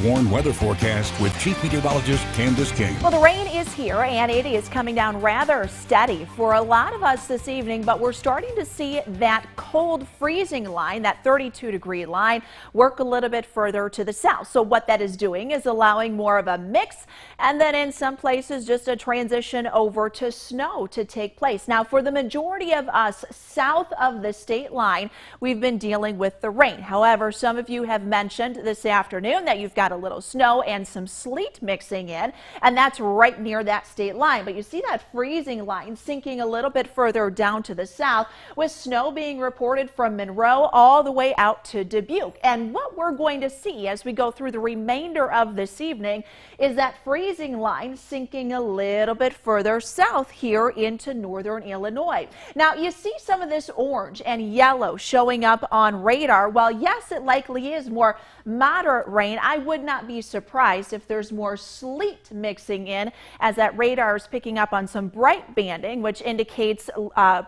Warn weather forecast with Chief Meteorologist Candace King. Well, the rain is here and it is coming down rather steady for a lot of us this evening, but we're starting to see that cold freezing line, that 32-degree line, work a little bit further to the south. So what that is doing is allowing more of a mix and then in some places just a transition over to snow to take place. Now, for the majority of us south of the state line, we've been dealing with the rain. However, some of you have mentioned this afternoon that you've got a little snow and some sleet mixing in, and that's right near that state line. But you see that freezing line sinking a little bit further down to the south, with snow being reported from Monroe all the way out to Dubuque. And what we're going to see as we go through the remainder of this evening is that freezing line sinking a little bit further south here into northern Illinois. Now, you see some of this orange and yellow showing up on radar. Well, yes, it likely is more moderate rain. I would not be surprised if there's more sleet mixing in, as that radar is picking up on some bright banding, which indicates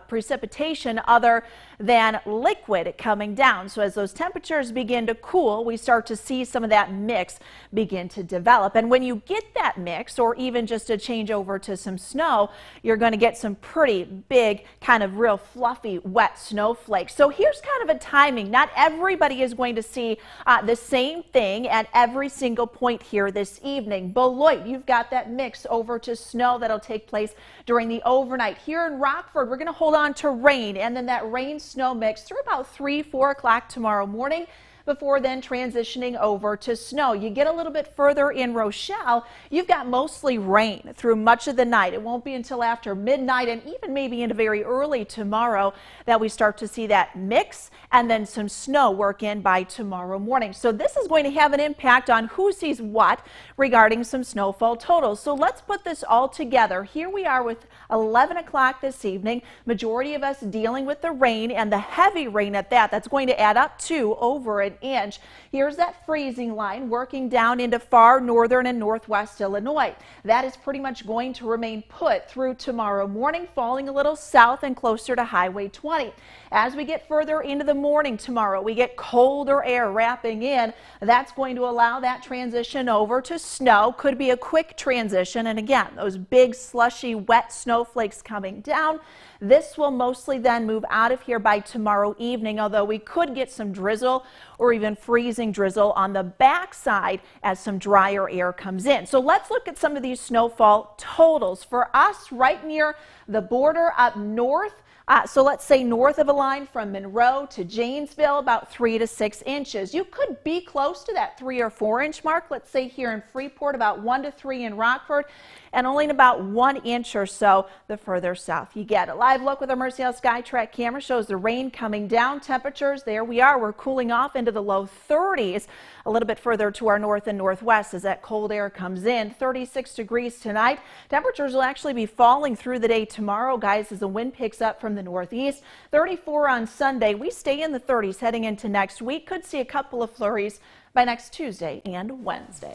precipitation other than liquid coming down. So as those temperatures begin to cool, we start to see some of that mix begin to develop. And when you get that mix, or even just a change over to some snow, you're going to get some pretty big, kind of real fluffy, wet snowflakes. So here's kind of a timing. Not everybody is going to see the same thing at every single point here this evening. Beloit, you've got that mix over to snow that'll take place during the overnight. Here in Rockford, we're going to hold on to rain, and then that rain snow mix through about 3-4 o'clock tomorrow morning, before then transitioning over to snow. You get a little bit further in Rochelle, you've got mostly rain through much of the night. It won't be until after midnight and even maybe into very early tomorrow that we start to see that mix and then some snow work in by tomorrow morning. So this is going to have an impact on who sees what regarding some snowfall totals. So let's put this all together. Here we are with 11 o'clock this evening. Majority of us dealing with the rain, and the heavy rain at that. That's going to add up to over an inch. Here's that freezing line working down into far northern and northwest Illinois. That is pretty much going to remain put through tomorrow morning, falling a little south and closer to Highway 20. As we get further into the morning tomorrow, we get colder air wrapping in. That's going to allow that transition over to snow. Could be a quick transition, and again, those big slushy wet snowflakes coming down. This will mostly then move out of here by tomorrow evening, although we could get some drizzle or even freezing drizzle on the backside as some drier air comes in. So let's look at some of these snowfall totals. For us, right near the border up north, so let's say north of a line from Monroe to Janesville, about 3 to 6 inches. You could be close to that 3 or 4 inch mark. Let's say here in Freeport, about 1 to 3 in Rockford, and only in about 1 inch or so the further south you get. A live look with our Mercial SkyTrack camera shows the rain coming down. Temperatures, there we are. We're cooling off into the low 30s a little bit further to our north and northwest as that cold air comes in. 36 degrees tonight. Temperatures will actually be falling through the day tomorrow, guys, as the wind picks up from the northeast. 34 on Sunday. We stay in the 30s heading into next week. Could see a couple of flurries by next Tuesday and Wednesday.